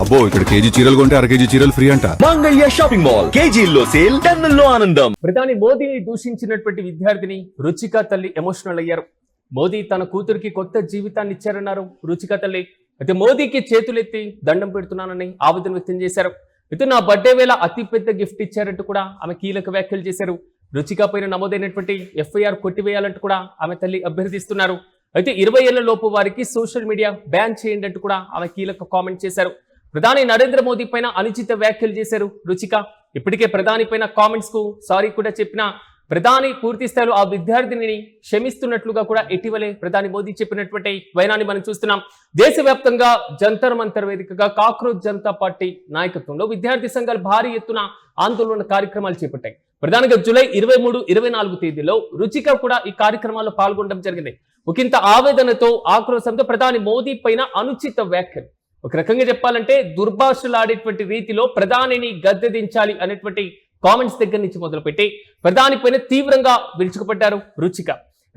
అబ్బో ఇక్కడ కేజీ చీరలు కొంటే అర కేజీ చీరలు ఫ్రీ అంట. మంగళ్య షాపింగ్ మాల్ కేజీల్లో సేల్, టన్నుల్లో ఆనందం. ప్రధాని మోదీని దూషించినటువంటి విద్యార్థిని రుచిక తల్లి ఎమోషనల్ అయ్యారు. మోదీ తన కూతురికి కొత్త జీవితాన్ని ఇచ్చారన్నారు రుచిక తల్లి. అయితే మోదీకి చేతులెత్తి దండం పెడుతున్నానని ఆవేదన వ్యక్తం చేశారు. అయితే నా బర్త్డే వేళ అతిపెద్ద గిఫ్ట్ ఇచ్చారంటూ కూడా ఆమె కీలక వ్యాఖ్యలు చేశారు. రుచిక పైన నమోదైనటువంటి ఎఫ్ఐఆర్ కొట్టివేయాలంటూ కూడా ఆమె తల్లి అభ్యర్థిస్తున్నారు. అయితే 20 ఏళ్ల లోపు వారికి సోషల్ మీడియా బ్యాన్ చేయండి అంటూ కూడా ఆమె కీలక కామెంట్ చేశారు. ప్రధాని నరేంద్ర మోదీ పైన అనుచిత వ్యాఖ్యలు చేశారు రుచిక. ఇప్పటికే ప్రధాని పైన కామెంట్స్ కు సారీ కూడా చెప్పిన ప్రధాని పూర్తి స్థాయిలో ఆ విద్యార్థిని క్షమిస్తున్నట్లుగా కూడా ఇటీవలే ప్రధాని మోదీ చెప్పినటువంటి వైనాన్ని మనం చూస్తున్నాం. దేశవ్యాప్తంగా జంతర్ మంతర్ వేదికగా కాక్రోచ్ జనతా పార్టీ నాయకత్వంలో విద్యార్థి సంఘాలు భారీ ఎత్తున ఆందోళన కార్యక్రమాలు చేపట్టాయి. ప్రధానంగా జూలై 23, 24 తేదీలో రుచిక కూడా ఈ కార్యక్రమాల్లో పాల్గొనడం జరిగింది. ఒకంత ఆవేదనతో ఆక్రోశంతో ప్రధాని మోదీ పైన అనుచిత వ్యాఖ్యలు, ఒక రకంగా చెప్పాలంటే దుర్భాషలాడేటువంటి రీతిలో ప్రధానిని గద్దెదించాలి అనేటువంటి కామెంట్స్ దగ్గర నుంచి మొదలుపెట్టి ప్రధాని పైన తీవ్రంగా విరుచుకుపడ్డారు రుచిక.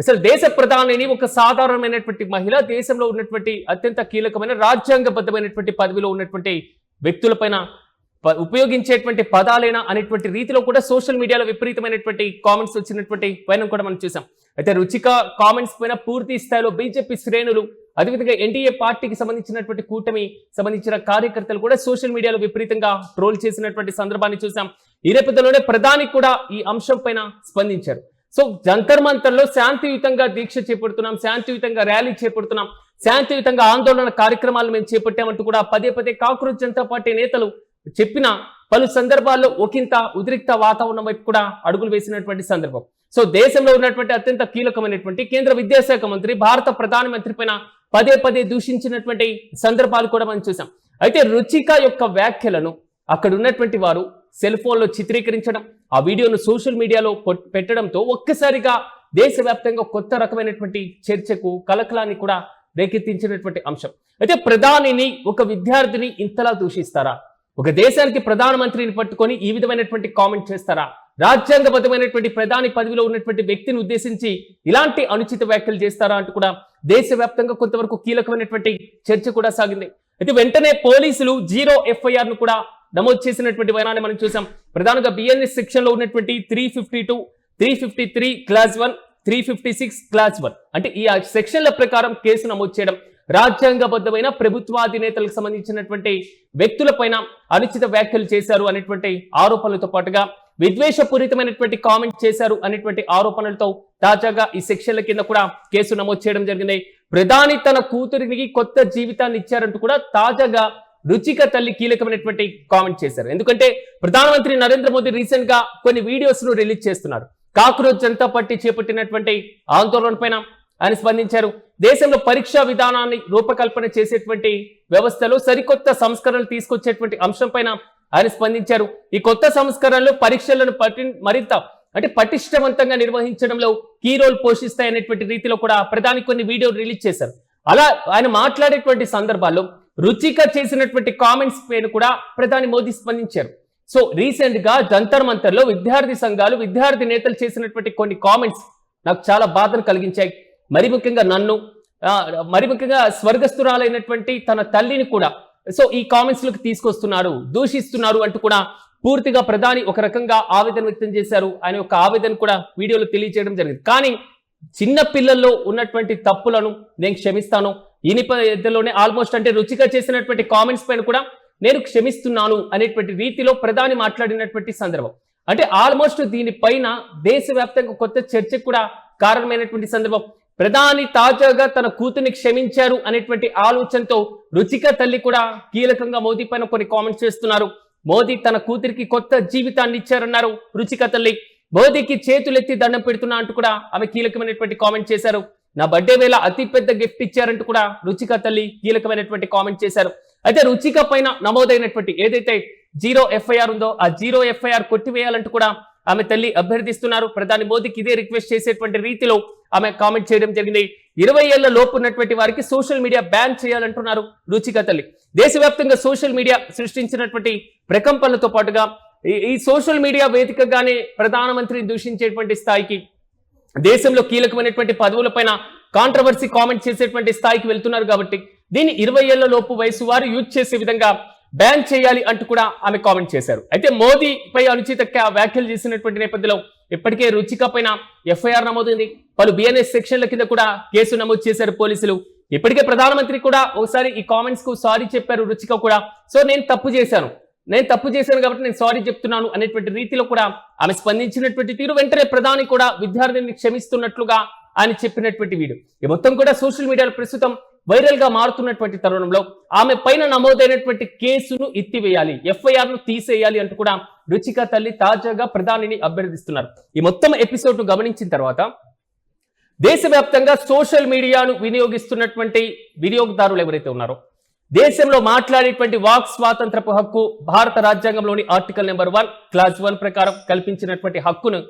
అసలు దేశ ప్రధానిని ఒక సాధారణమైనటువంటి మహిళ, దేశంలో ఉన్నటువంటి అత్యంత కీలకమైన రాజ్యాంగబద్ధమైనటువంటి పదవిలో ఉన్నటువంటి వ్యక్తులపైన ఉపయోగించేటువంటి పదాలేనా అనేటువంటి రీతిలో కూడా సోషల్ మీడియాలో విపరీతమైనటువంటి కామెంట్స్ వచ్చినటువంటి పైన కూడా మనం చూసాం. అయితే రుచిక కామెంట్స్ పైన పూర్తి స్థాయిలో బీజేపీ శ్రేణులు, అదేవిధంగా ఎన్డీఏ పార్టీకి సంబంధించినటువంటి కూటమి సంబంధించిన కార్యకర్తలు కూడా సోషల్ మీడియాలో విపరీతంగా ట్రోల్ చేసినటువంటి సందర్భాన్ని చూసాం. ఈ నేపథ్యంలోనే ప్రధాని కూడా ఈ అంశం పైన స్పందించారు. సో జంతర్ మంతర్ లో శాంతియుతంగా దీక్ష చేపడుతున్నాం, శాంతియుతంగా ర్యాలీ చేపడుతున్నాం, శాంతియుతంగా ఆందోళన కార్యక్రమాలు మేము చేపట్టామంటూ కూడా పదే పదే కాక్రోచ్ జనతా పార్టీ నేతలు చెప్పిన పలు సందర్భాల్లో ఒకంత ఉద్రిక్త వాతావరణం వైపు కూడా అడుగులు వేసినటువంటి సందర్భం. సో దేశంలో ఉన్నటువంటి అత్యంత కీలకమైనటువంటి కేంద్ర విద్యాశాఖ మంత్రి, భారత ప్రధానమంత్రి పైన పదే పదే దూషించినటువంటి సందర్భాలు కూడా మనం చూసాం. అయితే రుచిక యొక్క వ్యాఖ్యలను అక్కడ ఉన్నటువంటి వారు సెల్ ఫోన్లో చిత్రీకరించడం, ఆ వీడియోను సోషల్ మీడియాలో పెట్టడంతో ఒక్కసారిగా దేశవ్యాప్తంగా కొత్త రకమైనటువంటి చర్చకు, కలకలాన్ని కూడా రేకెత్తించినటువంటి అంశం. అయితే ప్రధానిని, ఒక విద్యార్థిని ఇంతలా దూషిస్తారా? ఒక దేశానికి ప్రధానమంత్రిని పట్టుకొని ఈ విధమైనటువంటి కామెంట్ చేస్తారా? రాజ్యాంగబద్ధమైనటువంటి ప్రధాని పదవిలో ఉన్నటువంటి వ్యక్తిని ఉద్దేశించి ఇలాంటి అనుచిత వ్యాఖ్యలు చేస్తారా అంటూ కూడా దేశవ్యాప్తంగా కొంతవరకు కీలకమైనటువంటి చర్చ కూడా సాగింది. అయితే వెంటనే పోలీసులు 0 FIR ను కూడా నమోదు చేసినటువంటి వైనాన్ని మనం చూసాం. ప్రధానంగా బిఎన్ఎస్ సెక్షన్ లో ఉన్నటువంటి 352, 353 క్లాస్ 1, 356 క్లాస్ 1 అంటే ఈ సెక్షన్ల ప్రకారం కేసు నమోదు చేయడం, రాజ్యాంగబద్ధమైన ప్రభుత్వాధినేతలకు సంబంధించినటువంటి వ్యక్తులపైన అనుచిత వ్యాఖ్యలు చేశారు అనేటువంటి ఆరోపణలతో పాటుగా విద్వేషపూరితమైనటువంటి కామెంట్ చేశారు అనేటువంటి ఆరోపణలతో తాజాగా ఈ సెక్షన్ల కింద కూడా కేసు నమోదు చేయడం జరిగింది. ప్రధాని తన కూతురికి కొత్త జీవితాన్ని ఇచ్చారంటూ కూడా తాజాగా రుచిక తల్లి కీలకమైనటువంటి కామెంట్ చేశారు. ఎందుకంటే ప్రధానమంత్రి నరేంద్ర మోదీ రీసెంట్ గా కొన్ని వీడియోస్ ను రిలీజ్ చేస్తున్నారు. కాక్రోచ్ జనతా పార్టీ చేపట్టినటువంటి ఆందోళన పైన ఆయన స్పందించారు. దేశంలో పరీక్షా విధానాన్ని రూపకల్పన చేసేటువంటి వ్యవస్థలో సరికొత్త సంస్కరణలు తీసుకొచ్చేటువంటి అంశం పైన ఆయన స్పందించారు. ఈ కొత్త సంస్కరణలు పరీక్షలను మరింత పటిష్టవంతంగా నిర్వహించడంలో కీ రోల్ పోషిస్తాయనేటువంటి రీతిలో కూడా ప్రధాని కొన్ని వీడియోలు రిలీజ్ చేశారు. అలా ఆయన మాట్లాడేటువంటి సందర్భాల్లో రుచిక చేసినటువంటి కామెంట్స్ పైన కూడా ప్రధాని మోదీ స్పందించారు. సో రీసెంట్ గా జంతర్ మంతర్ లో విద్యార్థి సంఘాలు, విద్యార్థి నేతలు చేసినటువంటి కొన్ని కామెంట్స్ నాకు చాలా బాధను కలిగించాయి. మరి ముఖ్యంగా నన్ను, మరి ముఖ్యంగా స్వర్గస్థురాలైనటువంటి తన తల్లిని కూడా సో ఈ కామెంట్స్ లోకి తీసుకొస్తున్నారు, దూషిస్తున్నారు అంటూ కూడా పూర్తిగా ప్రధాని ఒక రకంగా ఆవేదన వ్యక్తం చేశారు. ఆయన యొక్క ఆవేదన కూడా వీడియోలో తెలియజేయడం జరిగింది. కానీ చిన్న పిల్లల్లో ఉన్నటువంటి తప్పులను నేను క్షమిస్తాను, ఈ నేపథ్యంలోనే ఆల్మోస్ట్ రుచిక చేసినటువంటి కామెంట్స్ పైన కూడా నేను క్షమిస్తున్నాను అనేటువంటి రీతిలో ప్రధాని మాట్లాడినటువంటి సందర్భం. ఆల్మోస్ట్ దీనిపైన దేశవ్యాప్తంగా కొత్త చర్చకు కూడా కారణమైనటువంటి సందర్భం. ప్రధాని తాజాగా తన కూతుర్ని క్షమించారు అనేటువంటి ఆలోచనతో రుచిక తల్లి కూడా కీలకంగా మోదీ పైన కొన్ని కామెంట్స్ చేస్తున్నారు. మోదీ తన కూతురికి కొత్త జీవితాన్ని ఇచ్చారన్నారు రుచిక తల్లి. మోదీకి చేతులెత్తి దండం పెడుతున్నా అంటూ కూడా ఆమె కీలకమైనటువంటి కామెంట్ చేశారు. నా బర్త్డే వేళ అతిపెద్ద గిఫ్ట్ ఇచ్చారంటూ కూడా రుచిక తల్లి కీలకమైనటువంటి కామెంట్ చేశారు. అయితే రుచిక పైన నమోదైనటువంటి ఏదైతే 0 FIR ఉందో ఆ 0 FIR కొట్టివేయాలంటూ కూడా ఆమె తల్లి అభ్యర్థిస్తున్నారు. ప్రధాని మోదీకి ఇదే రిక్వెస్ట్ చేసేటువంటి రీతిలో ఆమె కామెంట్ చేయడం జరిగింది. 20 ఏళ్ల లోపు ఉన్నటువంటి వారికి సోషల్ మీడియా బ్యాన్ చేయాలంటున్నారు రుచిక తల్లి. దేశవ్యాప్తంగా సోషల్ మీడియా సృష్టించినటువంటి ప్రకంపనలతో పాటుగా ఈ సోషల్ మీడియా వేదికగానే ప్రధానమంత్రిని దూషించేటువంటి స్థాయికి, దేశంలో కీలకమైనటువంటి పదవులపైన కాంట్రవర్సీ కామెంట్ చేసేటువంటి స్థాయికి వెళ్తున్నారు. కాబట్టి దీన్ని 20 ఏళ్ల లోపు వయసు వారు యూజ్ చేసే విధంగా బ్యాన్ చేయాలి అంటూ కూడా ఆమె కామెంట్ చేశారు. అయితే మోదీపై అనుచిత వ్యాఖ్యలు చేసినటువంటి నేపథ్యంలో ఇప్పటికే రుచిక పైన ఎఫ్ఐఆర్ నమోదైంది. పలు బిఎన్ఎస్ సెక్షన్ల కింద కూడా కేసు నమోదు చేశారు పోలీసులు. ఇప్పటికే ప్రధానమంత్రి కూడా ఒకసారి ఈ కామెంట్స్ కు సారీ చెప్పారు రుచిక కూడా. సో నేను తప్పు చేశాను కాబట్టి నేను సారీ చెప్తున్నాను అనేటువంటి రీతిలో కూడా ఆమె స్పందించినటువంటి తీరు వెంటనే ప్రధాని కూడా విద్యార్థిని క్షమిస్తున్నట్లుగా ఆయన చెప్పినటువంటి వీడియో ఈ మొత్తం కూడా సోషల్ మీడియాలో ప్రస్తుతం వైరల్ గా మారుతున్నటువంటి తరుణంలో ఆమె పైన నమోదైనటువంటి కేసును ఎత్తివేయాలి, ఎఫ్ఐఆర్ ను తీసేయాలి అంటూ కూడా రుచిక తల్లి తాజాగా ప్రధానిని అభ్యర్థిస్తున్నారు. ఈ మొత్తం ఎపిసోడ్ ను గమనించిన తర్వాత దేశవ్యాప్తంగా సోషల్ మీడియాను వినియోగిస్తున్నటువంటి వినియోగదారులు ఎవరైతే ఉన్నారో దేశంలో మాట్లాడేటువంటి వాక్ స్వాతంత్రపు హక్కు భారత రాజ్యాంగంలోని ఆర్టికల్ నెంబర్ 1 క్లాస్ 1 ప్రకారం కల్పించినటువంటి హక్కును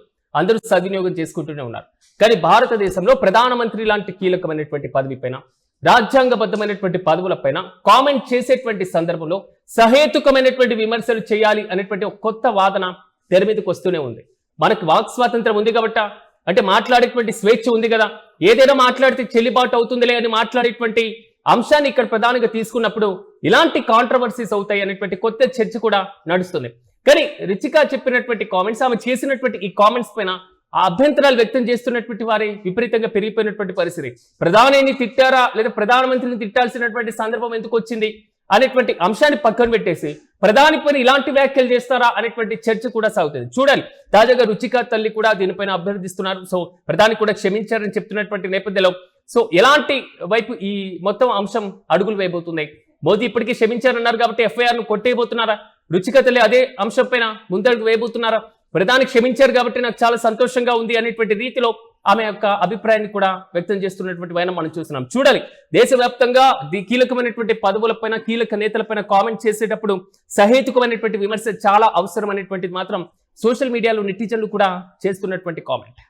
అందరూ సద్వినియోగం చేసుకుంటూనే ఉన్నారు. కానీ భారతదేశంలో ప్రధానమంత్రి లాంటి కీలకమైనటువంటి పదవి పైన రాజ్యాంగబద్ధమైనటువంటి పదవులపైన కామెంట్ చేసేటువంటి సందర్భంలో సహేతుకమైనటువంటి విమర్శలు చేయాలి అనేటువంటి ఒక కొత్త వాదన తెర మీదకి వస్తూనే ఉంది. మనకు వాక్ స్వాతంత్రం ఉంది కాబట్టి, అంటే మాట్లాడేటువంటి స్వేచ్ఛ ఉంది కదా, ఏదైనా మాట్లాడితే చెల్లుబాటు అవుతుందిలే అని మాట్లాడేటువంటి అంశాన్ని ఇక్కడ ప్రధానంగా తీసుకున్నప్పుడు ఇలాంటి కాంట్రవర్సీస్ అవుతాయి అనేటువంటి కొత్త చర్చ కూడా నడుస్తుంది. కానీ రుచిక చెప్పినటువంటి కామెంట్స్, ఆమె చేసినటువంటి ఈ కామెంట్స్ పైన ఆ అభ్యంతరాలు వ్యక్తం చేస్తున్నటువంటి వారి విపరీతంగా పెరిగిపోయినటువంటి పరిస్థితి. ప్రధానిని తిట్టారా లేదా ప్రధానమంత్రిని తిట్టాల్సినటువంటి సందర్భం ఎందుకు వచ్చింది అనేటువంటి అంశాన్ని పక్కన పెట్టేసి ప్రధాని పైన ఇలాంటి వ్యాఖ్యలు చేస్తారా అనేటువంటి చర్చ కూడా సాగుతుంది. చూడాలి. తాజాగా రుచిక తల్లి కూడా దీనిపైన అభ్యర్థిస్తున్నారు. సో ప్రధాని కూడా క్షమించారని చెప్తున్నటువంటి నేపథ్యంలో సో ఎలాంటి వైపు ఈ మొత్తం అంశం అడుగులు వేయబోతుంది? మోదీ ఇప్పటికీ క్షమించారన్నారు కాబట్టి ఎఫ్ఐఆర్ ను కొట్టేయబోతున్నారా? రుచిక తల్లి అదే అంశం పైన ముందడుగు వేయబోతున్నారా? ప్రధాని క్షమించారు కాబట్టి నాకు చాలా సంతోషంగా ఉంది అనేటువంటి రీతిలో ఆమె యొక్క అభిప్రాయాన్ని కూడా వ్యక్తం చేస్తున్నటువంటి వైన మనం చూస్తున్నాం. చూడాలి. దేశవ్యాప్తంగా కీలకమైనటువంటి పదవులపైన కీలక నేతలపైన కామెంట్ చేసేటప్పుడు సహేతుకమైనటువంటి విమర్శ చాలా అవసరం అనేటువంటిది మాత్రం సోషల్ మీడియాలో నెటిజన్లు కూడా చేస్తున్నటువంటి కామెంట్.